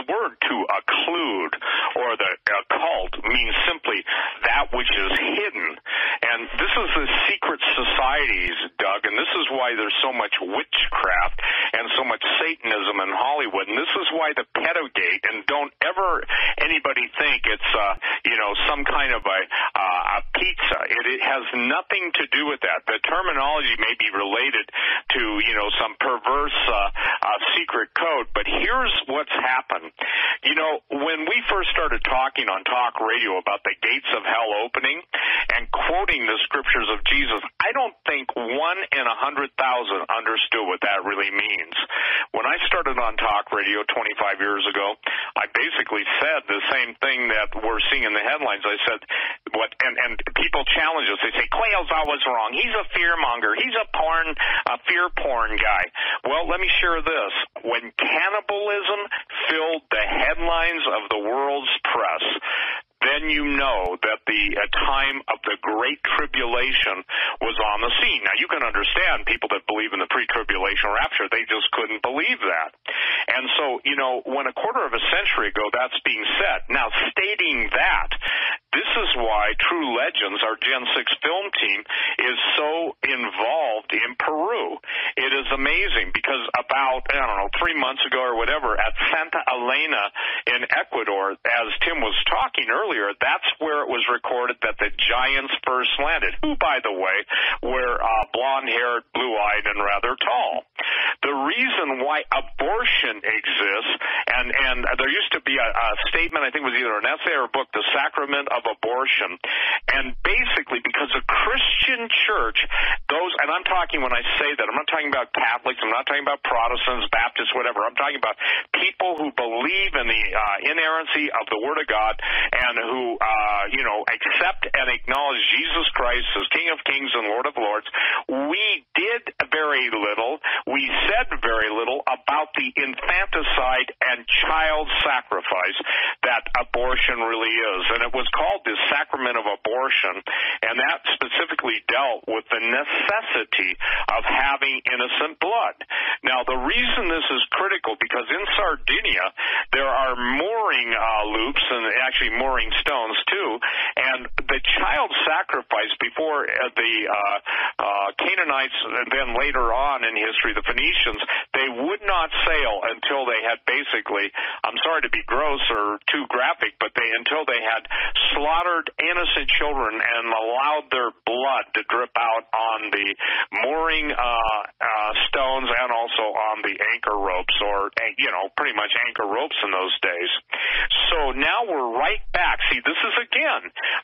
the word to occlude or the occult means simply that which is hidden. And this is the secret societies, Doug, and this is why there's so much witchcraft and so much Satanism in Hollywood. And this is why the pedogate, and don't ever anybody think it's, some kind of a pizza. It has nothing to do with that. The terminology may be related to, some perverse secret code, but here's what's happened. When we first started talking on talk radio about the gates of hell opening and quoting the scriptures of Jesus, I don't think 1 in 100,000 understood what that really means. When I started on talk radio 25 years ago, I basically said the same thing that we're seeing in the headlines. I said, and people challenge us. They say, Quayle's always wrong. He's a fearmonger. He's a fear porn guy. Well, let me share this. When cannibalism filled the headlines of the world's press, then you know that the time of the Great Tribulation was on the scene. Now, you can understand people that believe in the pre-tribulation rapture, they just couldn't believe that. And so, when a quarter of a century ago that's being said, now stating that, this is why True Legends, our Gen 6 film team, is so involved in Peru. It is amazing because about, 3 months ago or whatever, at Santa Elena in Ecuador, as Tim was talking earlier, that's where it was recorded that the giants first landed, who, by the way, were blonde-haired, blue-eyed, and rather tall. The reason why abortion exists, and there used to be a statement, I think it was either an essay or a book, The Sacrament of Abortion, and basically because the Christian church, and I'm talking when I say that, I'm not talking about Catholics, I'm not talking about Protestants, Baptists, whatever, I'm talking about people who believe in the inerrancy of the Word of God and who, accept and acknowledge Jesus Christ as King of Kings and Lord of Lords. We did very little, we said very little about the infanticide and child sacrifice that abortion really is. And it was called the Sacrament of Abortion, and that specifically dealt with the necessity of having innocent blood. Now, the reason this is critical, because in Sardinia, there are mooring loops and actually mooring stones, too, and the child sacrifice before the Canaanites, and then later on in history, the Phoenicians, they would not sail until they had basically, I'm sorry to be gross or too graphic, but until they had slaughtered innocent children and allowed their blood to drip out on the mooring stones and also on the anchor ropes, or, pretty much anchor ropes in those days. So now we're right back. See, this is, again,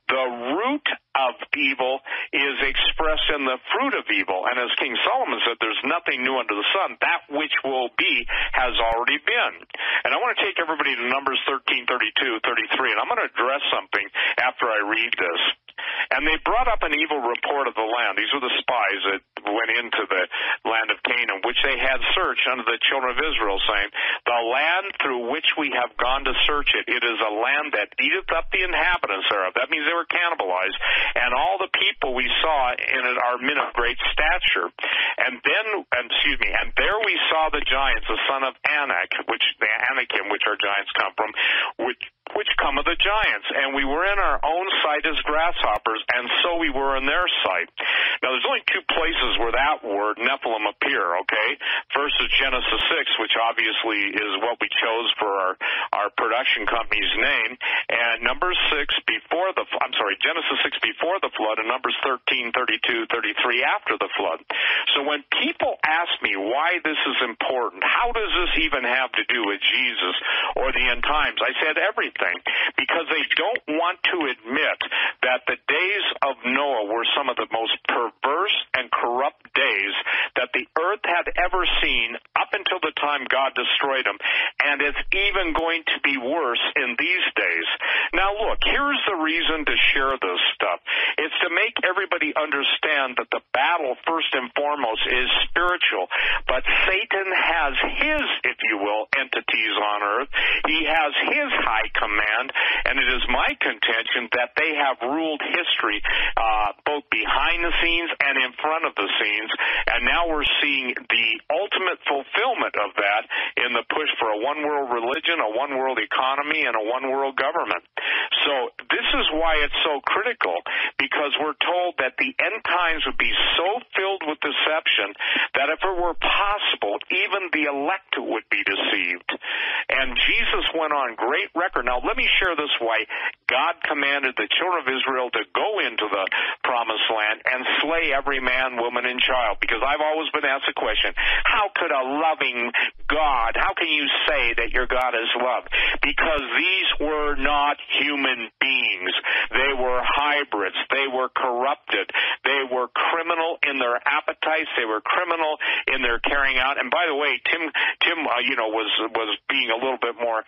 the root of evil is expressed in the fruit of evil. And as King Solomon said, there's nothing new under the sun. That which will be has already been. And I want to take everybody to Numbers 13, 32, 33, and I'm going to address something after I read this. And they brought up an evil report of the land. These were the spies that went into the land of Canaan, which they had searched unto the children of Israel, saying, the land through which we have gone to search it, it is a land that eateth up the inhabitants thereof. That means they were cannibalized. And all the people we saw in it are men of great stature. And there we saw the giants, the son of Anak, the Anakim, which our giants come from, which come of the giants. And we were in our own sight as grasshoppers, and so we were in their sight. Now, there's only two places where that word, Nephilim, appear, okay? First is Genesis 6, which obviously is what we chose for our production company's name, and Genesis 6 before the flood, and Numbers 13, 32, 33 after the flood. So when people ask me why this is important, how does this even have to do with Jesus or the end times, I said everything, because they don't want to admit that the days of Noah were some of the most perverse and corrupt days that the earth had ever seen up until the time God destroyed them, and it's even going to be worse in these days. Now look, here's the reason to share this stuff. It's to make everybody understand that the battle, first and foremost, is spiritual, but Satan has his, if you will, entities on earth. He has his high command, and it is my contention that they have ruled history both behind the scenes and in front of the scenes, and now we're seeing the ultimate fulfillment of that in in the push for a one-world religion, a one-world economy, and a one-world government. So this is why it's so critical, because we're told that the end times would be so filled with deception that if it were possible, even the elect would be deceived. And Jesus went on great record. Now, let me share this why God commanded the children of Israel to go into the promised land and slay every man, woman, and child. Because I've always been asked the question, how could a loving God, how can you say that your God is love? Because these were not human beings. They were hybrids. They were corrupted. They were criminal in their appetites. They were criminal in their carrying out. And by the way, Tim was being a little bit more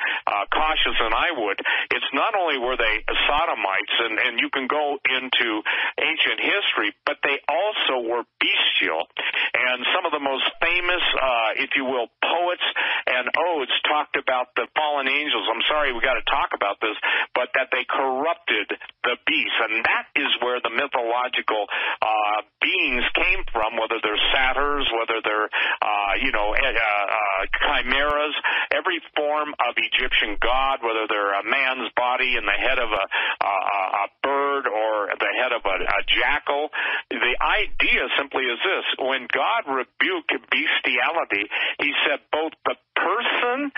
cautious than I would. It's not only were they sodomites, and you can go into ancient history, but they also were bestial. And some of the most famous, if you will, poets and odes talked about the fallen angels. I'm sorry, we got to talk about this, but that they corrupted the beasts, and that is where the mythological beings came from, whether they're satyrs, whether they're chimeras, every form of Egyptian god, whether they're a man's body in the head of a bird or the head of a jackal. The idea simply is this: when God rebuked bestiality, He said both the person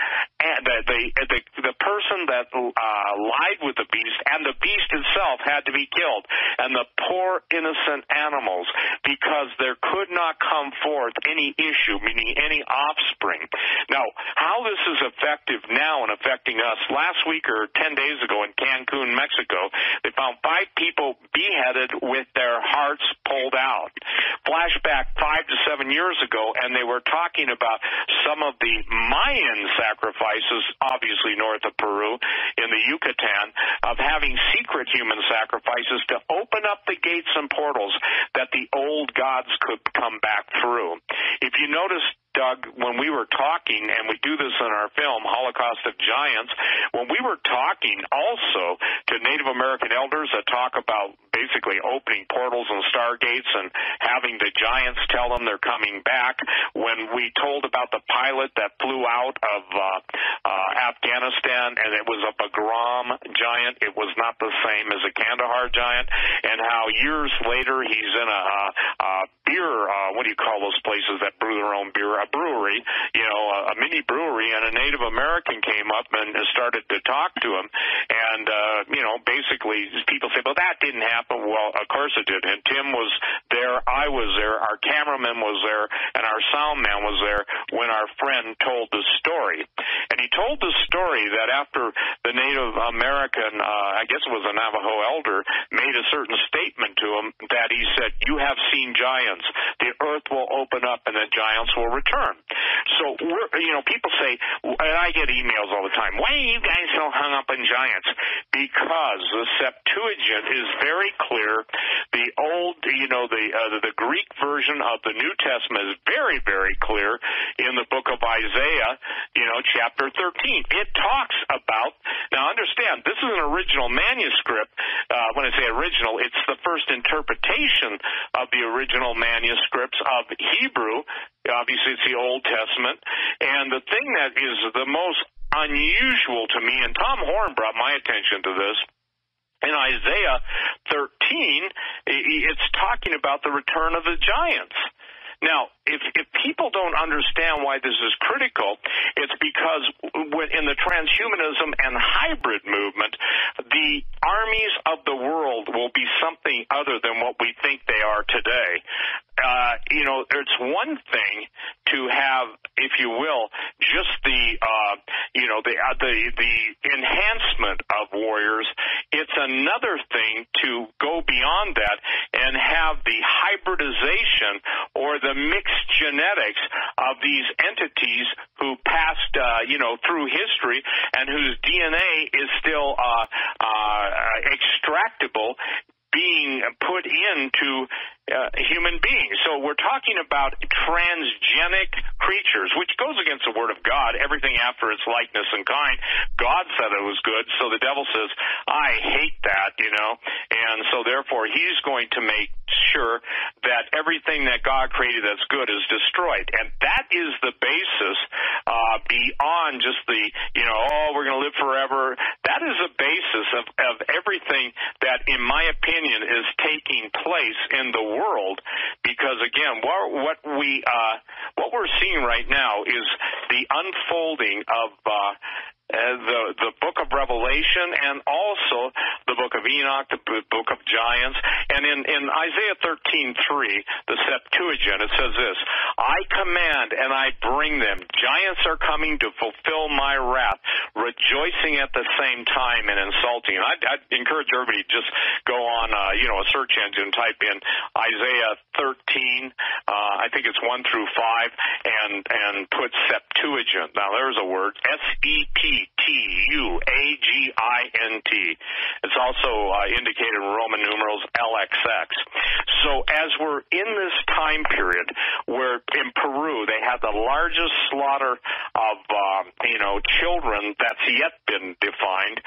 and the person that lied with the beast and the beast itself had to be killed, and the poor innocent animals, because there could not come forth any issue, meaning any offspring. Now, how this is effective now and affecting us, last week or 10 days ago in Cancun, Mexico, they found 5 people beheaded with their hearts pulled out. Flashback 5 to 7 years ago, and they were talking about some of the Mayan sacrifices, obviously north of Peru, in the Yucatan, of having secret human sacrifices to open up the gates and portals that the old gods could come back through. If you notice, Doug, when we were talking, and we do this in our film, Holocaust of Giants, when we were talking also to Native American elders that talk about basically opening portals and stargates and having the giants tell them they're coming back, when we told about the pilot that flew out of Afghanistan, and it was a Bagram giant, it was not the same as a Kandahar giant, and how years later he's in a beer, what do you call those places that brew their own beer? A brewery, a mini brewery, and a Native American came up and started to talk to him. And, basically people say, well, that didn't happen. Well, of course it did. And Tim was there, I was there, our cameraman was there, and our sound man was there when our friend told the story. And he told the story that after the Native American, I guess it was a Navajo elder, made a certain statement to him that he said, you have seen giants. The earth will open up and the giants will return. So, people say, and I get emails all the time, why are you guys so hung up on giants? Because the Septuagint is very clear. The old, the Greek version of the New Testament is very, very clear in the book of Isaiah, chapter 13. It talks about, now understand, this is an original manuscript. When I say original, it's the first interpretation of the original manuscripts of Hebrew. Obviously, it's the Old Testament. And the thing that is the most unusual to me, and Tom Horn brought my attention to this, in Isaiah 13, it's talking about the return of the giants. Now, if people don't understand why this is critical, it's because in the transhumanism and hybrid movement, the armies of the world will be something other than what we think they are today. It's one thing to have, if you will, just the enhancement of warriors. It's another thing to go beyond that and have the hybridization or the mixed genetics of these entities who passed, through history and whose DNA is still extractable, being put into human beings. So we're talking about transgenic creatures, which goes against the Word of God, everything after its likeness and kind. God said it was good, so the devil says, I hate that, and so therefore he's going to make sure that everything that God created that's good is destroyed. And that is the basis beyond just the, we're going to live forever. That is the basis of everything that, in my opinion, is taking place in the world. Because, again, what we're seeing right now is the unfolding of the book of Revelation and also the book of Enoch, the book of Giants. And in Isaiah 13:3, the Septuagint, it says this, I command and I bring them. Giants are coming to fulfill my wrath, rejoicing at the same time and insulting. I'd encourage everybody to just go on a search engine, type in Isaiah 13, I think it's 1 through 5, and put Septuagint. Now there's a word, Septuagint. It's also indicated in Roman numerals LXX. So as we're in this time period where in Peru they have the largest slaughter of children that's yet been defined,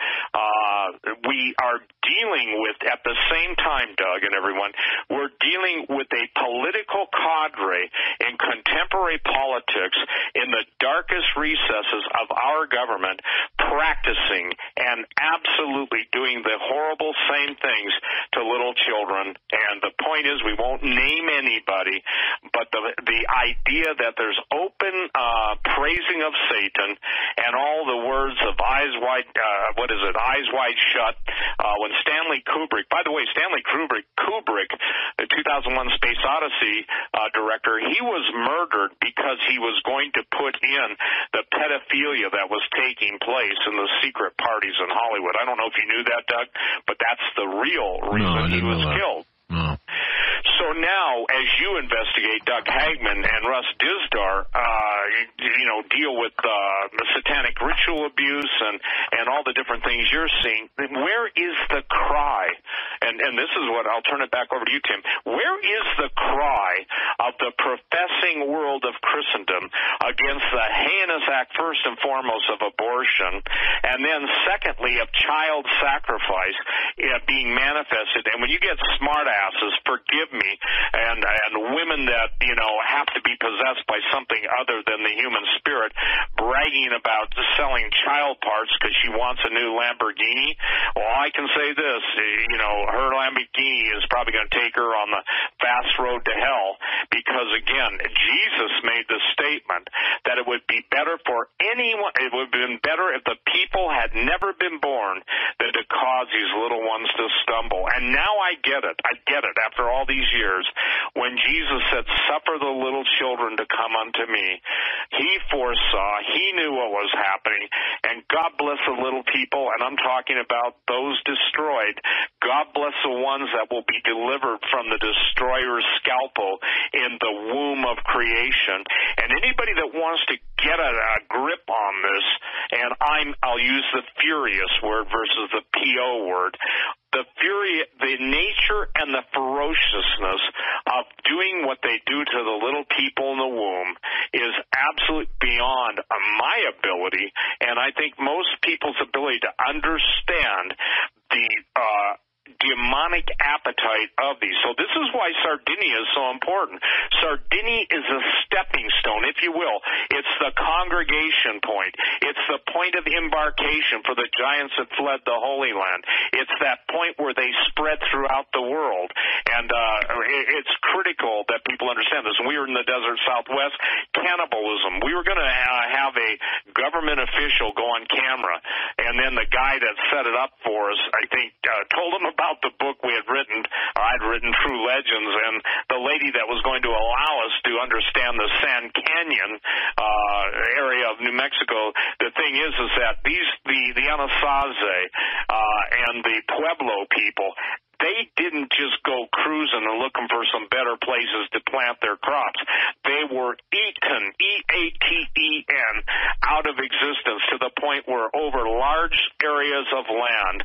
we are dealing with, at the same time, Doug and everyone, we're dealing with a political cadre in contemporary politics in the darkest recesses of our government, practicing and absolutely doing the horrible same things to little children. And the point is, we won't name anybody, but the idea that there's open praising of Satan and all the words of eyes wide shut. When Stanley Kubrick, by the way, Kubrick, the 2001 Space Odyssey director, he was murdered because he was going to put in the pedophilia that was taking place in the secret parties in Hollywood. I don't know if you knew that, Doug, but that's the real reason he was killed. No. So now, as you investigate, Doug Hagman and Russ Dizdar, deal with satanic ritual abuse and all the different things you're seeing, where is the cry? And this is what, I'll turn it back over to you, Tim. Where is the cry of the professing world of Christendom against the heinous act, first and foremost, of abortion, and then secondly, of child sacrifice being manifested? And when you get smart asses, forgive me, and women that, have to be possessed by something other than the human spirit, bragging about selling child parts because she wants a new Lamborghini, well, I can say this, her Lamborghini is probably going to take her on the fast road to hell, because, again, Jesus made the statement that it would be better for anyone, it would have been better if the people had never been born than to cause these little ones to stumble. And now I get it after all these years, when Jesus said, suffer the little children to come unto me. He foresaw, he knew what was happening, and God bless the little people, and I'm talking about those destroyed. God bless the ones that will be delivered from the destroyer's scalpel in the womb of creation. And anybody that wants to get a grip on this, and I'll use the furious word versus the P.O. word, the nature and the ferociousness of doing what they do to the little people in the womb is absolutely beyond my ability, and I think most people's ability to understand the demonic appetite of these. So this is why Sardinia is so important. Sardinia is a stepping stone, if you will. It's the congregation point. It's the point of embarkation for the giants that fled the Holy Land. It's that point where they spread throughout the world. And it's critical that people understand this. We were in the desert Southwest. Cannibalism. We were going to have a government official go on camera, and then the guy that set it up for us, I think, told him about the book we had written, or I'd written, True Legends, and the lady that was going to allow us to understand the San Canyon area of New Mexico. The thing is that the Anasazi and the Pueblo people, they didn't just go cruising and looking for some better places to plant their crops. They were eaten, E-A-T-E-N, out of existence, to the point where over large areas of land.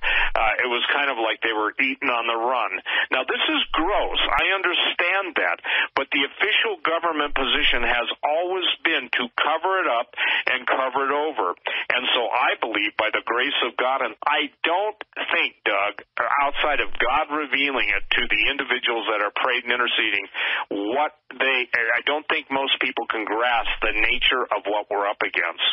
It was kind of like they were eaten on the run. Now, this is gross. I understand that. But the official government position has always been to cover it up and cover it over. And so I believe by the grace of God, and I don't think, Doug, outside of God revealing it to the individuals that are praying and interceding, I don't think most people can grasp the nature of what we're up against.